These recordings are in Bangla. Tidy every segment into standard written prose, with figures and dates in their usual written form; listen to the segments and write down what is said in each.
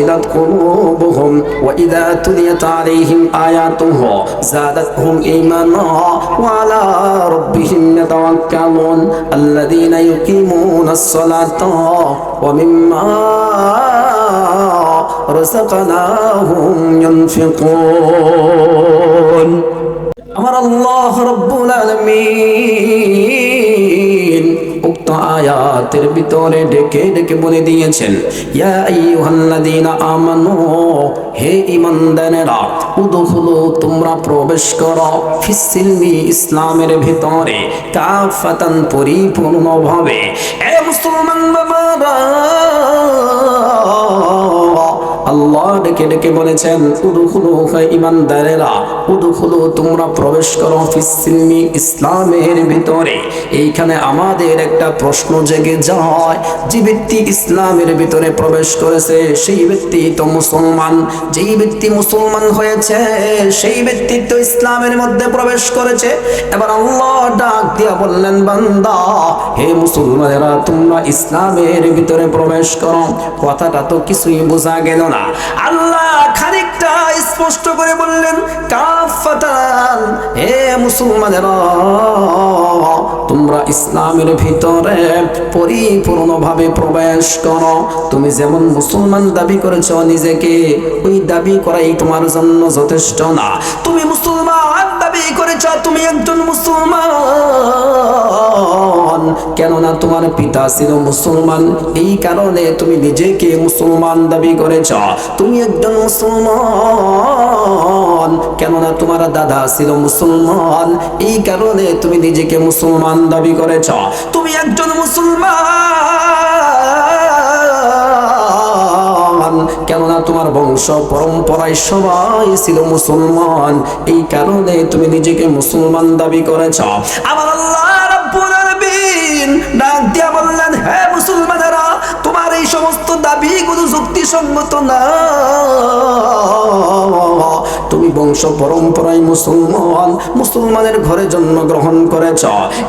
وجلت قلوبهم وإذا تليت عليهم آياته زادتهم إيمانا وعلى ربهم يتوكلون الذين يقيمون الصلاة ومما رزقناهم ينفقون আমার আল্লাহ রব্বুল আলামিন উক্ত আয়াতের ভিতরে ডেকে ডেকে বলে দিয়েছেন ইয়া আইয়ুহাল্লাযীনা আমানু হে ঈমানদারেরা উদখুলু তোমরা প্রবেশ করো ফিসসিলমি ইসলামের ভিতরে কাফাতান পরিপূর্ণভাবে এ মুসলমান বাবারা আল্লাহ ডেকে ডেকে বলেছেন উদখুলু হে ঈমানদারেরা উদখুলু তোমরা প্রবেশ করো ফিসসিলমি ইসলামের ভিতরে। এইখানে আমাদের একটা প্রশ্ন জেগে যায়, যে ব্যক্তি ইসলামের ভিতরে প্রবেশ করেছে সেই ব্যক্তি তো মুসলমান, যেই ব্যক্তি মুসলমান হয়েছে সেই ব্যক্তি তো ইসলামের মধ্যে প্রবেশ করেছে। এবার আল্লাহ ডাক দিয়া বললেন বান্দা হে মুসলমানেরা তোমরা ইসলামের ভিতরে প্রবেশ করো। কথাটা তো কিছুই বোঝা গেল না। আল্লাহ খানিকটা স্পষ্ট করে বললেন কাফাতান হে মুসলমানেরা তোমরা ইসলামের ভিতরে পরিপূর্ণভাবে প্রবেশ করো। তুমি যেমন মুসলমান দাবি করেছো নিজেকে, ওই দাবি করাই তোমার জন্য যথেষ্ট না। তুমি মুসলমান দাবি করেছো, তুমি একজন মুসলমান, কেননা তোমার পিতা ছিল মুসলমান, এই কারণে তুমি নিজেকে মুসলমান দাবি করেছ। তুমি একজন মুসলমান, কেননা তোমার দাদা ছিল মুসলমান, এই কারণে তুমি নিজেকে মুসলমান দাবি করেছ। তুমি একজন মুসলমান, কেননা তোমার বংশ পরম্পরায় সবাই ছিল মুসলমান, এই কারণে তুমি নিজেকে মুসলমান দাবি করেছ। আমার আল্লাহ রাব্বুল আলামিন ডাক দিয়া বললেন হে মুসলমানেরা তোমার এই সমস্ত দাবিগুলো যুক্তিসঙ্গত না। তুমি বংশ পরম্পরায় মুসলমান, মুসলমানের ঘরে জন্মগ্রহণ করেছ,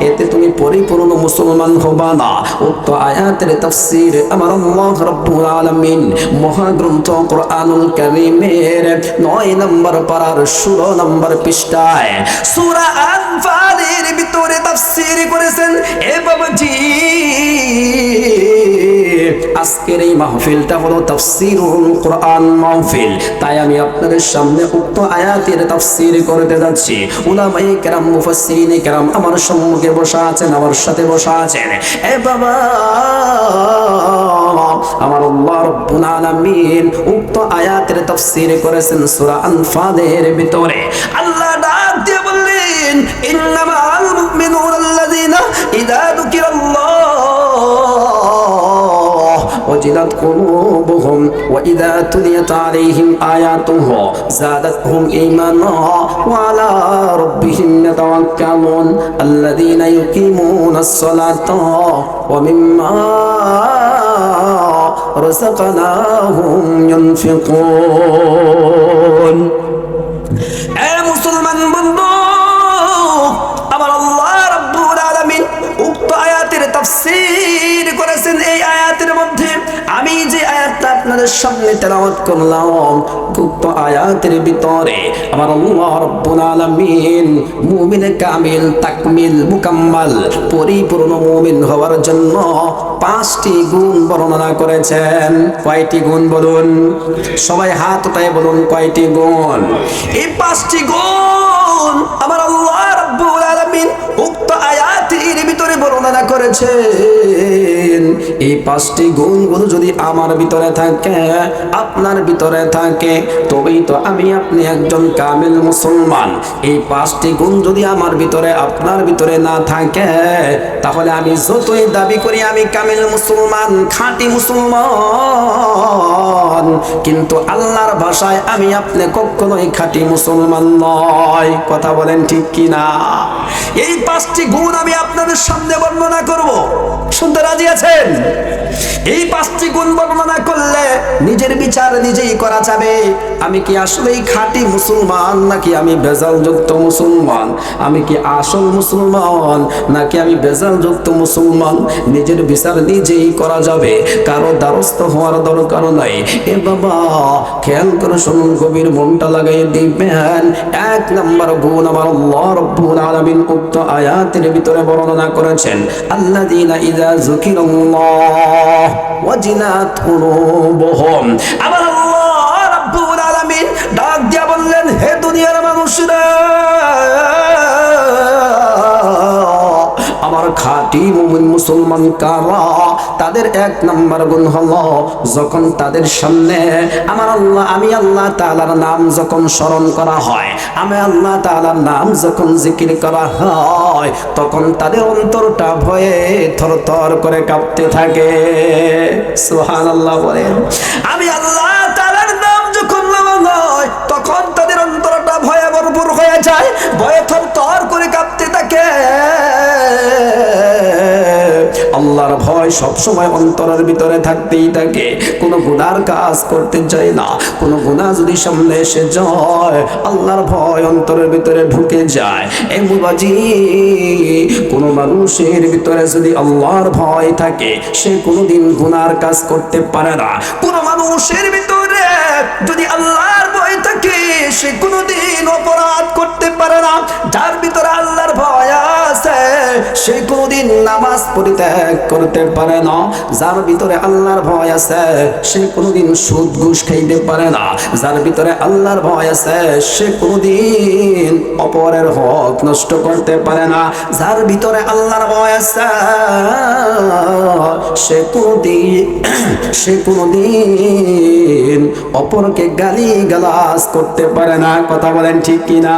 এতে তুমি পরিপূর্ণ মুসলমান হবা না। উক্ত আয়াতের তাফসীর আমার আল্লাহ রাব্বুল আলামিন মহাগ্রন্থ কোরআনুল কারীমের 9 নম্বর পারার 16 নম্বর পৃষ্ঠায় সূরা আনফালের ভিতরে তাফসীর করেছেন। এ বাবাজি আজকের এই মাহফিলটা হলো তাফসীরুল কোরআন মাহফিল, তাই আমি আপনাদের সামনে উক্ত আয়াতের তাফসীর করতে যাচ্ছি। উলামায়ে কেরাম মুফাসসিরিনে কেরাম আমার সম্মুখে বসা আছেন, আমার সাথে বসা আছেন। এ বাবা আমার আল্লাহ রাব্বুল আলামিন উক্ত আয়াতের তাফসীর করেছেন সূরা আনফালের ভিতরে। আল্লাহ ডাক দিয়ে বললেন ইন্নামাল মুমিনুনা আল্লাযীনা ইযা যুকিরাল্লাহ ওয়াজিলাত কুলুবুহুম ওয়া ইযা তুলিয়াত আলাইহিম আয়াতুহু যাদাতহুম ঈমানা ওয়া আলা রাব্বিহিম ইয়াতাওয়াক্কালুন আল্লাযীনা ইউকিমুনাস সালাতা ওয়া মিম্মা রাযাকনাহুম ইউনফিকুন। এ মুসলমান বন্ধু আমার আল্লাহ রাব্বুল আলামিন উক্ত আয়াতের তাফসীর করেছেন। এই আয়াতের মধ্যে আমি যে আয়াতটা আপনাদের সামনে তেলাওয়াত করলাম উক্ত আয়াতের ভিতরে আমার আল্লাহ রাব্বুল আলামিন মুমিন কামিল তাকমিল মুকাম্মাল পরিপূর্ণ মুমিন হওয়ার জন্য 5টি গুণ বর্ণনা করেছেন। কয়টি গুণ বলুন? সবাই হাত উঠায় বলুন কয়টি গুণ? এই 5টি গুণ আমার আল্লাহ রাব্বুল আলামিন উক্ত আয়াতের ভিতরে বর্ণনা করেছেন। এই 5টি গুণগুলো যদি আমার ভিতরে থাকে, আপনার ভিতরে থাকে, তবেই তো আমি আপনি একজন কামিল মুসলমান। এই 5টি গুণ যদি আমার ভিতরে আপনার ভিতরে না থাকে, তাহলে আমি যতই দাবি করি আমি কামিল মুসলমান, খাঁটি মুসলমান, কিন্তু আল্লাহর ভাষায় আমি আপনি কখনোই খাঁটি মুসলমান নয়। কথা বলেন ঠিক কি না? এই 5টি গুণ আমি আপনাদের সামনে বর্ণনা করব, শুনতে রাজি আছেন? করেছেন। এই 5টি গুণ বর্ণনা করলে নিজের বিচার নিজেই করা যাবে। আমি কি আসলেই খাঁটি মুসলমান, নাকি আমি ভেজালযুক্ত মুসলমান? আমি কি আসল মুসলমান, নাকি আমি ভেজালযুক্ত মুসলমান? নিজের বিচার নিজেই করা যাবে, কারো দ্বারস্থ হওয়ার দরকার নাই। এ বাবা, খেয়াল করে শুনুন, গভীর মনটা লাগাই দিবেন। 1 নম্বর গুণ আমার আল্লাহ রাব্বুল আলামিন উক্ত আয়াতের ভিতরে বর্ণনা করেছেন, আল্লাযীনা ইযা যুকিরাল্লাহ ওয়াজিলাত কুলুবুহুম। আমার আল্লাহ রাব্বুল আলামিন ডাক দিয়া বললেন, হে দুনিয়ার মানুষরা, আমার খাঁটি মুমিন মুসলমান কারা? তাদের 1 নম্বর গুণ হলো, যখন তাদের সামনে আমি আল্লাহ তাআলার নাম যখন স্মরণ করা হয়, আমি আল্লাহ তাআলার নাম যখন জিকির করা হয়, তখন তাদের অন্তরটা ভয়ে থরথর করে কাঁপতে থাকে। সুবহানাল্লাহ বলেন। আমি আল্লাহ তাআলার নাম যখন নেওয়া হয়, তখন তাদের অন্তরটা ভয়ে ভরপুর হয়ে যায়, ভয়ে থরথর করে কাঁপতে থাকে। আল্লাহর ভয় সব সময় অন্তরের ভিতরে থাকতেই থাকে। কোনো গুনার কাজ করতে চায় না। কোনো গুনাহ যদি সামনে এসে যায়, আল্লাহর ভয় অন্তরের ভিতরে ঢুকে যায়। এই মুবাজি, কোনো মানুষের ভিতরে যদি আল্লাহর ভয় থাকে, সে কোনোদিন গুনার কাজ করতে পারে না। কোনো মানুষের ভিতরে যদি আল্লাহর ভয় থাকে, সে কোনোদিন অপরাধ করতে পারে না। যার ভিতরে আল্লাহর ভয় আছে, সে কোনোদিন নামাজ পরিত্যাগ করতে পারে না। যার ভিতরে আল্লাহর ভয় আছে, সে কোনোদিন সুদ ঘুষ খাইতে পারে না। যার ভিতরে আল্লাহর ভয় আছে, সে কোনোদিন অপরের হক নষ্ট করতে পারে না। যার ভিতরে আল্লাহর ভয় আছে, সে কোনোদিন অপরকে গালি গালাজ করতে পারে না। কথা বলেন ঠিক কিনা?